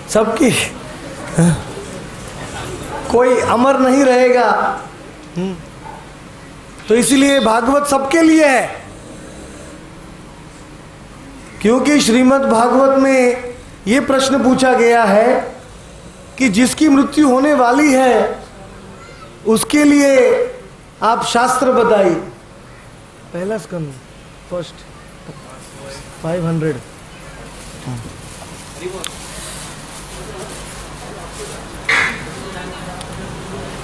सबकी, कोई अमर नहीं रहेगा। तो इसीलिए भागवत सबके लिए है, क्योंकि श्रीमद् भागवत में ये प्रश्न पूछा गया है कि जिसकी मृत्यु होने वाली है उसके लिए आप शास्त्र बताइए। पहला स्कंद फर्स्ट 500।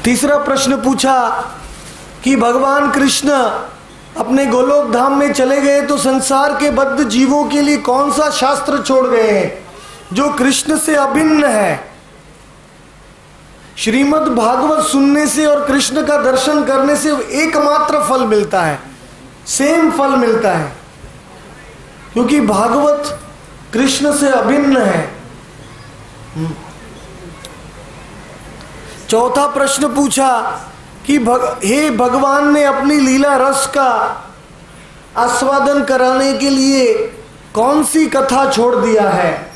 तीसरा प्रश्न पूछा कि भगवान कृष्ण अपने गोलोक धाम में चले गए तो संसार के बद्ध जीवों के लिए कौन सा शास्त्र छोड़ गए हैं जो कृष्ण से अभिन्न है। श्रीमद् भागवत सुनने से और कृष्ण का दर्शन करने से एकमात्र फल मिलता है, सेम फल मिलता है, क्योंकि भागवत कृष्ण से अभिन्न है। चौथा प्रश्न पूछा कि हे भगवान ने अपनी लीला रस का आस्वादन कराने के लिए कौन सी कथा छोड़ दिया है।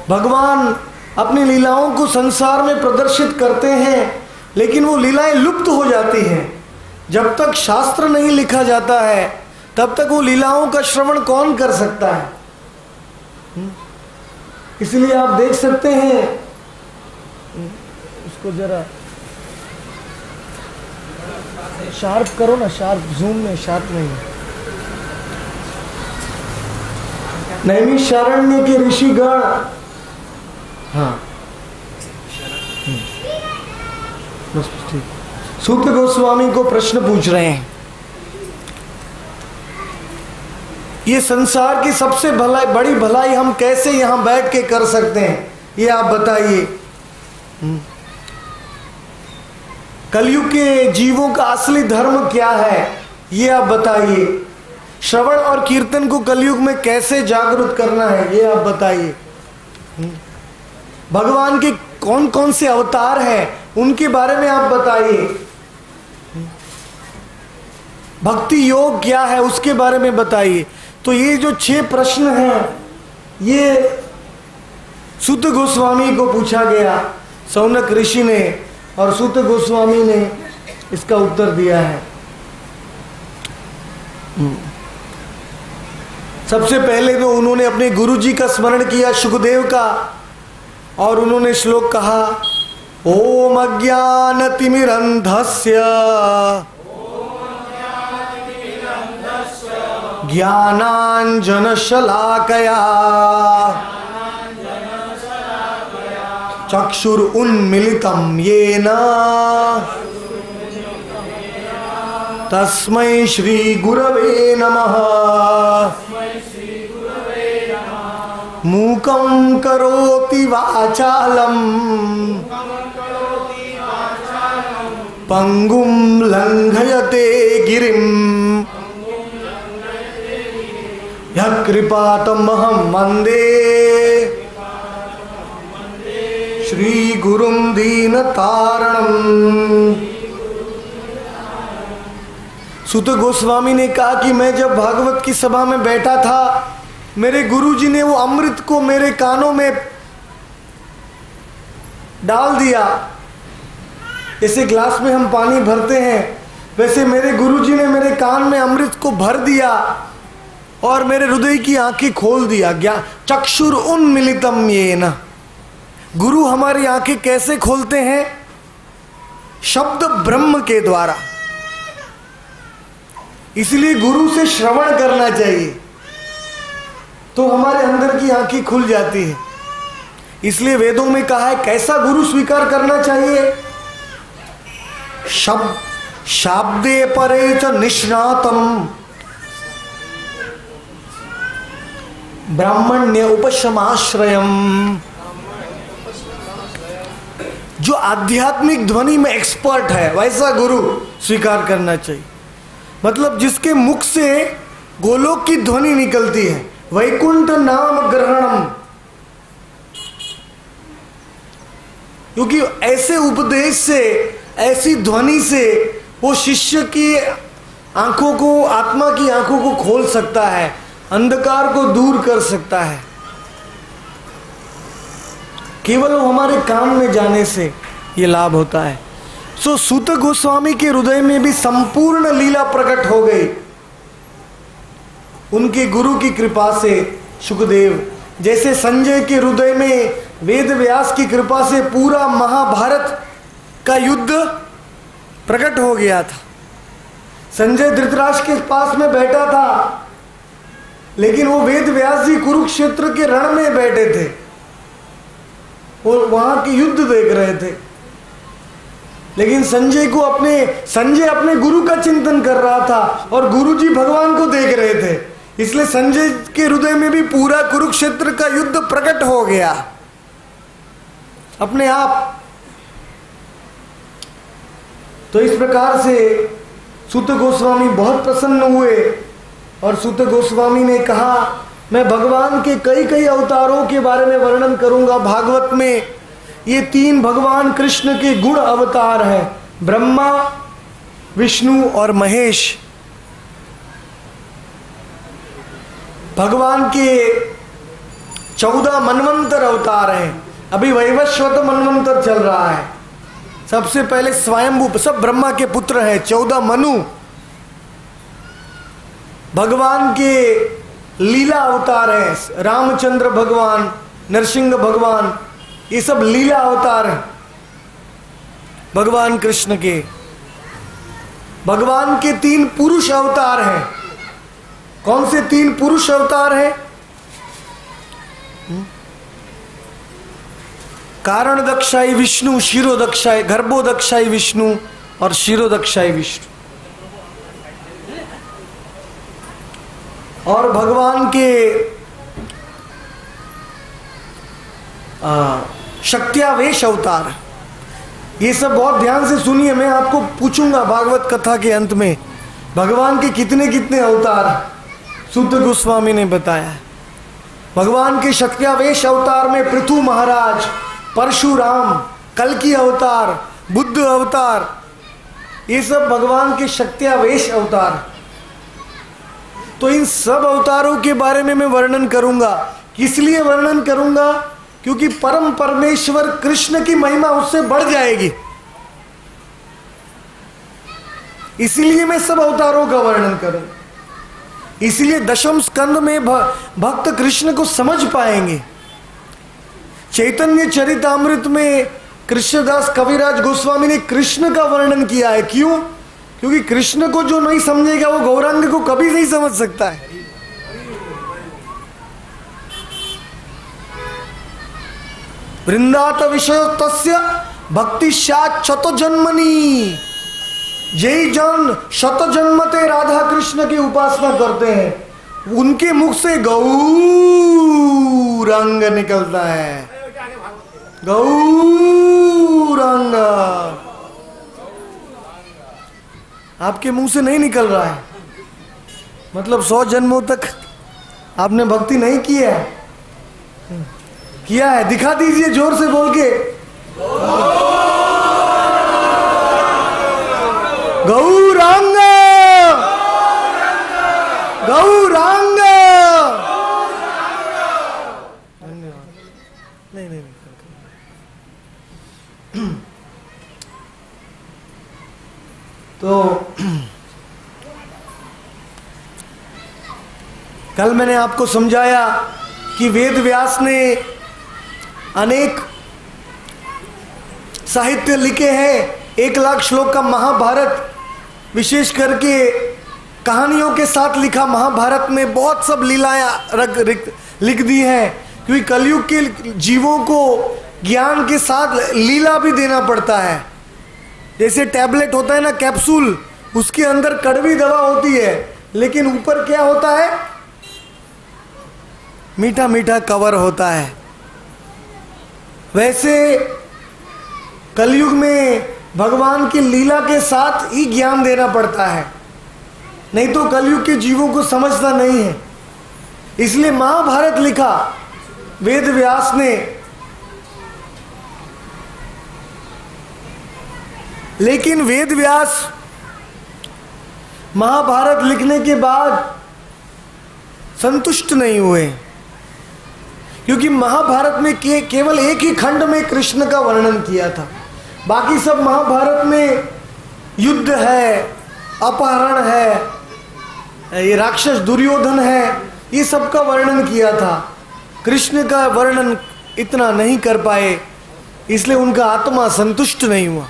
भगवान अपनी लीलाओं को संसार में प्रदर्शित करते हैं, लेकिन वो लीलाएं लुप्त हो जाती हैं। जब तक शास्त्र नहीं लिखा जाता है तब तक वो लीलाओं का श्रवण कौन कर सकता है। इसलिए आप देख सकते हैं, उसको जरा शार्प करो ना, शार्प जूम में, शार्प नहीं। नैमिषारण्य के ऋषिगण, हाँ बस ठीक, सूत गोस्वामी को प्रश्न पूछ रहे हैं, ये संसार की सबसे बड़ी भलाई हम कैसे यहाँ बैठ के कर सकते हैं, ये आप बताइए। कलयुग के जीवों का असली धर्म क्या है, ये आप बताइए। श्रवण और कीर्तन को कलयुग में कैसे जागरूक करना है, ये आप बताइए। भगवान के कौन कौन से अवतार हैं, उनके बारे में आप बताइए। भक्ति योग क्या है, उसके बारे में बताइए। तो ये जो 6 प्रश्न हैं, ये सूत गोस्वामी को पूछा गया, सौनक ऋषि ने, और सूत गोस्वामी ने इसका उत्तर दिया है। सबसे पहले तो उन्होंने अपने गुरुजी का स्मरण किया, सुखदेव का, और उन्होंने श्लोक कहा, ओम अज्ञानतिमिरन्धस्य ज्ञानाञ्जनशलाकया चक्षुरुन्मीलितं येन तस्मै श्री गुरवे नमः। मूकं करोति वाचालं पंगुं लंघयते गिरिं यत्कृपातमहं वन्दे श्री गुरुं दीनतारणम्। सूत गोस्वामी ने कहा कि मैं जब भागवत की सभा में बैठा था, मेरे गुरुजी ने वो अमृत को मेरे कानों में डाल दिया। जैसे ग्लास में हम पानी भरते हैं, वैसे मेरे गुरुजी ने मेरे कान में अमृत को भर दिया और मेरे हृदय की आंखें खोल दिया। चक्षुर उन्मीलितम येन। गुरु हमारी आंखें कैसे खोलते हैं? शब्द ब्रह्म के द्वारा। इसलिए गुरु से श्रवण करना चाहिए, तो हमारे अंदर की आंखें खुल जाती है। इसलिए वेदों में कहा है कैसा गुरु स्वीकार करना चाहिए। शाब्दे परे च निष्णातम ब्राह्मण्य उपशमाश्रयम। जो आध्यात्मिक ध्वनि में एक्सपर्ट है वैसा गुरु स्वीकार करना चाहिए। मतलब जिसके मुख से गोलोक की ध्वनि निकलती है, वैकुंठ नाम ग्रहणम। क्योंकि ऐसे उपदेश से, ऐसी ध्वनि से वो शिष्य की आंखों को, आत्मा की आंखों को खोल सकता है, अंधकार को दूर कर सकता है। केवल वो हमारे काम में जाने से ये लाभ होता है। सो सूत गोस्वामी के हृदय में भी संपूर्ण लीला प्रकट हो गई उनके गुरु की कृपा से। सुखदेव जैसे संजय के हृदय में वेद व्यास की कृपा से पूरा महाभारत का युद्ध प्रकट हो गया था। संजय धृतराष्ट्र के पास में बैठा था, लेकिन वो वेद व्यास जी कुरुक्षेत्र के रण में बैठे थे, वो वहां के युद्ध देख रहे थे। लेकिन संजय अपने गुरु का चिंतन कर रहा था और गुरुजी भगवान को देख रहे थे, इसलिए संजय के हृदय में भी पूरा कुरुक्षेत्र का युद्ध प्रकट हो गया अपने आप। तो इस प्रकार से सूत गोस्वामी बहुत प्रसन्न हुए और सूत गोस्वामी ने कहा, मैं भगवान के कई कई अवतारों के बारे में वर्णन करूंगा। भागवत में ये 3 भगवान कृष्ण के गुण अवतार हैं, ब्रह्मा, विष्णु और महेश। भगवान के 14 मनवंतर अवतार हैं। अभी वैवस्वत मनवंतर चल रहा है। सबसे पहले स्वयंभू, सब ब्रह्मा के पुत्र हैं, 14 मनु। भगवान के लीला अवतार हैं, रामचंद्र भगवान, नरसिंह भगवान, ये सब लीला अवतार हैं भगवान कृष्ण के। भगवान के 3 पुरुष अवतार हैं। कौन से 3 पुरुष अवतार हैं? कारण दक्षाई विष्णु, शिरोदक्षाई, गर्भोदक्षाई विष्णु और शिरोदक्षाई विष्णु। और भगवान के शक्त्यावेश अवतार। ये सब बहुत ध्यान से सुनिए, मैं आपको पूछूंगा भागवत कथा के अंत में भगवान के कितने कितने अवतार सूत गोस्वामी ने बताया। भगवान के शक्त्यावेश अवतार में पृथु महाराज, परशुराम, कल्कि अवतार, बुद्ध अवतार, ये सब भगवान के शक्त्यावेश अवतार। तो इन सब अवतारों के बारे में मैं वर्णन करूंगा। किस लिए वर्णन करूंगा? क्योंकि परम परमेश्वर कृष्ण की महिमा उससे बढ़ जाएगी, इसलिए मैं सब अवतारों का वर्णन करूंगा। इसलिए दशम स्कंद में भक्त कृष्ण को समझ पाएंगे। चैतन्य चरितामृत में कृष्णदास कविराज गोस्वामी ने कृष्ण का वर्णन किया है। क्यों? क्योंकि कृष्ण को जो नहीं समझेगा वो गौरांग को कभी नहीं समझ सकता है। वृंदात विषय तस्य भक्ति शत जन्मनी। जय जन शत जन्मते राधा कृष्ण की उपासना करते हैं, उनके मुख से गौरांग निकलता है। गौरांग आपके मुंह से नहीं निकल रहा है, मतलब 100 जन्मों तक आपने भक्ति नहीं की है। किया है, दिखा दीजिए जोर से बोल के। गौरांग गौरांग। नहीं तो कल मैंने आपको समझाया कि वेद व्यास ने अनेक साहित्य लिखे हैं। 1 लाख श्लोक का महाभारत, विशेष करके कहानियों के साथ लिखा महाभारत में बहुत सब लीलाएं लिख दी हैं। क्योंकि कलयुग के जीवों को ज्ञान के साथ लीला भी देना पड़ता है। जैसे टैबलेट होता है ना, कैप्सूल, उसके अंदर कड़वी दवा होती है, लेकिन ऊपर क्या होता है? मीठा मीठा कवर होता है। वैसे कलयुग में भगवान की लीला के साथ ही ज्ञान देना पड़ता है, नहीं तो कलयुग के जीवों को समझना नहीं है। इसलिए महाभारत लिखा वेद व्यास ने। लेकिन वेद व्यास महाभारत लिखने के बाद संतुष्ट नहीं हुए, क्योंकि महाभारत में केवल एक ही खंड में कृष्ण का वर्णन किया था, बाकी सब महाभारत में युद्ध है, अपहरण है, ये राक्षस दुर्योधन है, ये सब का वर्णन किया था। कृष्ण का वर्णन इतना नहीं कर पाए, इसलिए उनका आत्मा संतुष्ट नहीं हुआ।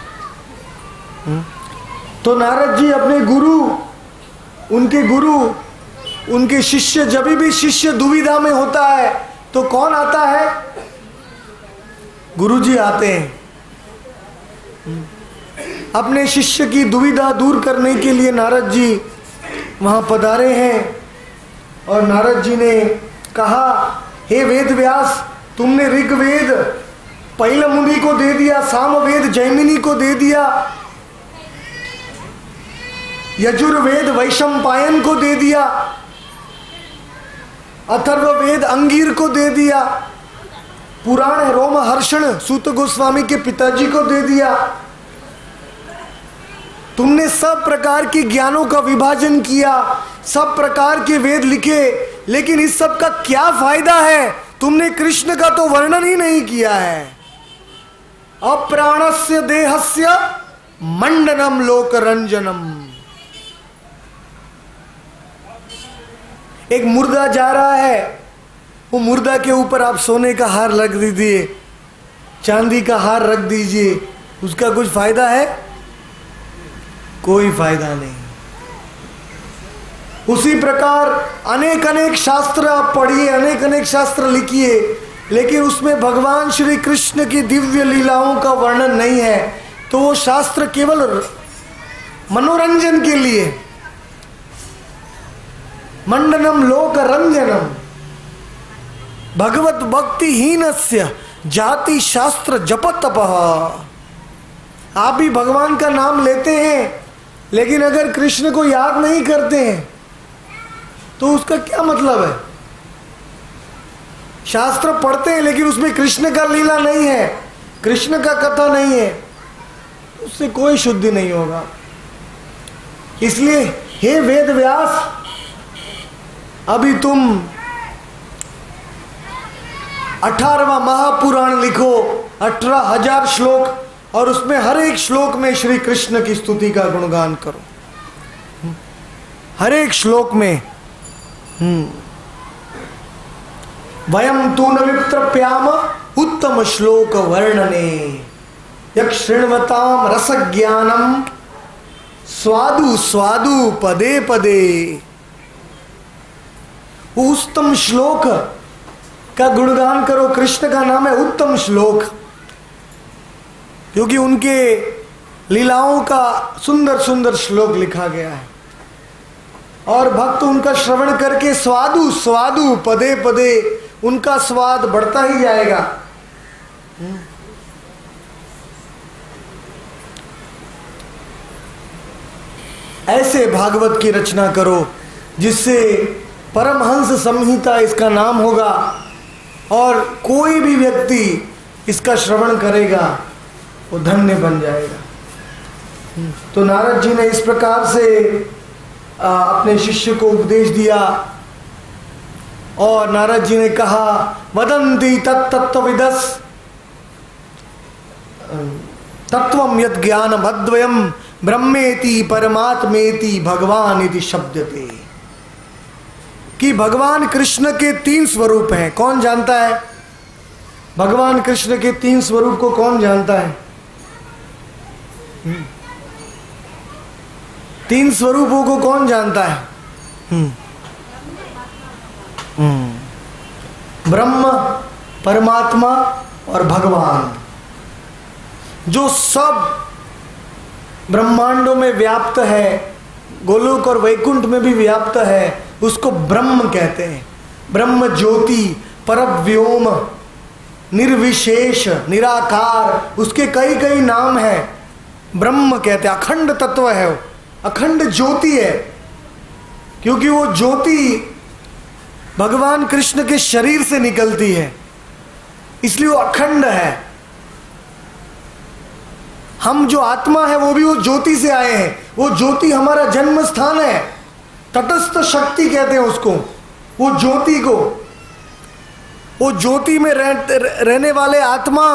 तो नारद जी अपने गुरु, उनके शिष्य, जब भी शिष्य दुविधा में होता है तो कौन आता है? गुरु जी आते हैं। अपने शिष्य की दुविधा दूर करने के लिए नारद जी वहाँ पधारे हैं। और नारद जी ने कहा, हे वेद व्यास, तुमने ऋग्वेद पहिल मुनि को दे दिया, सामवेद जैमिनी को दे दिया, यजुर्वेद वैशंपायन को दे दिया, अथर्ववेद अंगीर को दे दिया, पुराण रोमहर्षण सूत गोस्वामी के पिताजी को दे दिया। तुमने सब प्रकार के ज्ञानों का विभाजन किया, सब प्रकार के वेद लिखे, लेकिन इस सब का क्या फायदा है? तुमने कृष्ण का तो वर्णन ही नहीं किया है। अप्राणस्य देहस्य मंडनम लोकरंजनम। एक मुर्दा जा रहा है, वो मुर्दा के ऊपर आप सोने का हार रख दीजिए, चांदी का हार रख दीजिए, उसका कुछ फायदा है? कोई फायदा नहीं। उसी प्रकार अनेक अनेक शास्त्र आप पढ़िए, अनेक अनेक शास्त्र लिखिए, लेकिन उसमें भगवान श्री कृष्ण की दिव्य लीलाओं का वर्णन नहीं है, तो वो शास्त्र केवल मनोरंजन के लिए, मंडनम लोक रंजनम, भगवत भक्तिहीनस्य जाति शास्त्र जप तपः। आप भी भगवान का नाम लेते हैं, लेकिन अगर कृष्ण को याद नहीं करते हैं तो उसका क्या मतलब है? शास्त्र पढ़ते हैं लेकिन उसमें कृष्ण का लीला नहीं है, कृष्ण का कथा नहीं है, उससे कोई शुद्धि नहीं होगा। इसलिए हे वेद व्यास, अभी तुम 18वां महापुराण लिखो, 18,000 श्लोक, और उसमें हर एक श्लोक में श्री कृष्ण की स्तुति का गुणगान करो, हर एक श्लोक में। वयम तु न विप्रप्याम उत्तम श्लोक वर्णने, यक शृण्वताम रसज्ञानम स्वादु स्वादु पदे पदे। उत्तम श्लोक का गुणगान करो। कृष्ण का नाम है उत्तम श्लोक, क्योंकि उनके लीलाओं का सुंदर सुंदर श्लोक लिखा गया है, और भक्त उनका श्रवण करके स्वादु स्वादु पदे पदे, उनका स्वाद बढ़ता ही जाएगा। ऐसे भागवत की रचना करो जिससे परमहंस संहिता इसका नाम होगा, और कोई भी व्यक्ति इसका श्रवण करेगा वो धन्य बन जाएगा। तो नारद जी ने इस प्रकार से अपने शिष्य को उपदेश दिया, और नारद जी ने कहा, वदन्ति तत्तत्त्वविदस् तत्वम यद् ज्ञानम अद्वयम ब्रह्मेति परमात्मेति भगवान इति शब्दते। कि भगवान कृष्ण के 3 स्वरूप हैं। कौन जानता है भगवान कृष्ण के 3 स्वरूप को? कौन जानता है? 3 स्वरूपों को कौन जानता है? ब्रह्म, परमात्मा और भगवान। जो सब ब्रह्मांडों में व्याप्त है, गोलोक और वैकुंठ में भी व्याप्त है, उसको ब्रह्म कहते हैं। ब्रह्म ज्योति, परव्योम, निर्विशेष, निराकार, उसके कई कई नाम हैं। ब्रह्म कहते हैं, अखंड तत्व है, अखंड ज्योति है, क्योंकि वो ज्योति भगवान कृष्ण के शरीर से निकलती है, इसलिए वो अखंड है। हम जो आत्मा है वो भी वो ज्योति से आए हैं। वो ज्योति हमारा जन्म स्थान है, तटस्थ शक्ति कहते हैं उसको, वो ज्योति को। वो ज्योति में रहने वाले आत्मा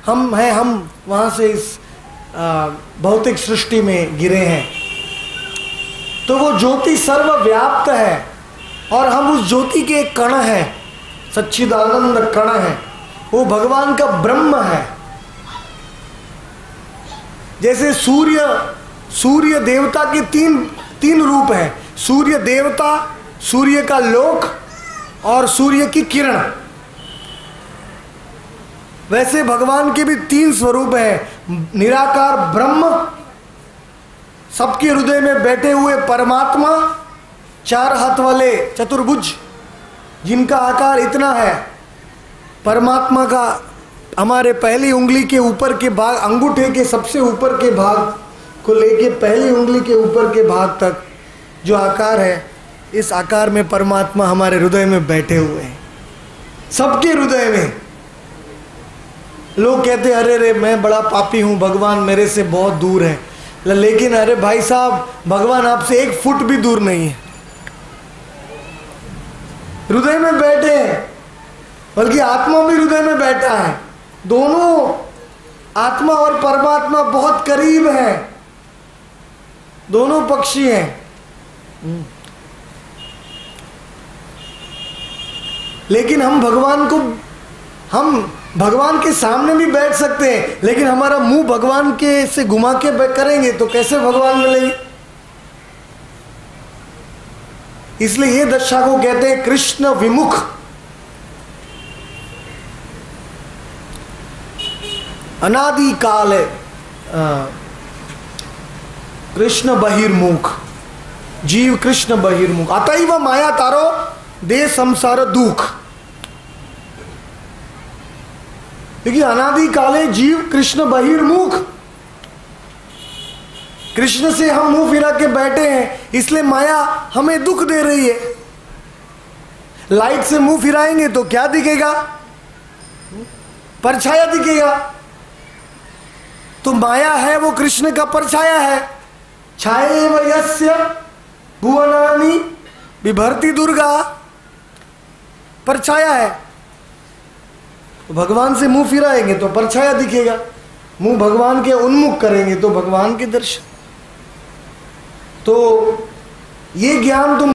हम हैं, हम वहाँ से इस भौतिक सृष्टि में गिरे हैं। तो वो ज्योति सर्वव्याप्त है और हम उस ज्योति के एक कण हैं, सच्चिदानंद कण है। वो भगवान का ब्रह्म है। जैसे सूर्य देवता के तीन रूप हैं, सूर्य देवता, सूर्य का लोक और सूर्य की किरण। वैसे भगवान के भी 3 स्वरूप हैं, निराकार ब्रह्म, सबके हृदय में बैठे हुए परमात्मा, 4 हाथ वाले चतुर्भुज जिनका आकार इतना है। परमात्मा का हमारे पहली उंगली के ऊपर के भाग, अंगूठे के सबसे ऊपर के भाग को लेके पहली उंगली के ऊपर के भाग तक जो आकार है, इस आकार में परमात्मा हमारे हृदय में बैठे हुए हैं, सबके हृदय में। लोग कहते अरे रे मैं बड़ा पापी हूँ, भगवान मेरे से बहुत दूर है। लेकिन अरे भाई साहब, भगवान आपसे 1 फुट भी दूर नहीं है, हृदय में बैठे हैं, बल्कि आत्मा भी हृदय में बैठा है। दोनों आत्मा और परमात्मा बहुत करीब हैं, दोनों पक्षी हैं। लेकिन हम भगवान के सामने भी बैठ सकते हैं, लेकिन हमारा मुंह भगवान के से घुमा के करेंगे तो कैसे भगवान मिलेंगे? इसलिए ये दशा को कहते हैं कृष्ण विमुख। अनादि काल है कृष्ण बहिर्मुख, जीव कृष्ण बहिर्मुख। अतएव माया तारो दे संसार दुख। क्योंकि अनादि काले जीव कृष्ण बहिर्मुख, कृष्ण से हम मुंह फिरा के बैठे हैं, इसलिए माया हमें दुख दे रही है। लाइट से मुंह फिराएंगे तो क्या दिखेगा? परछाया दिखेगा। तो माया है वो कृष्ण का परछाया है। छायेव यस्य भुवनानि बिभर्ति दुर्गा, परछाया है। तो भगवान से मुंह फिराएंगे तो परछाया दिखेगा, मुंह भगवान के उन्मुख करेंगे तो भगवान के दर्शन। तो ये ज्ञान तुम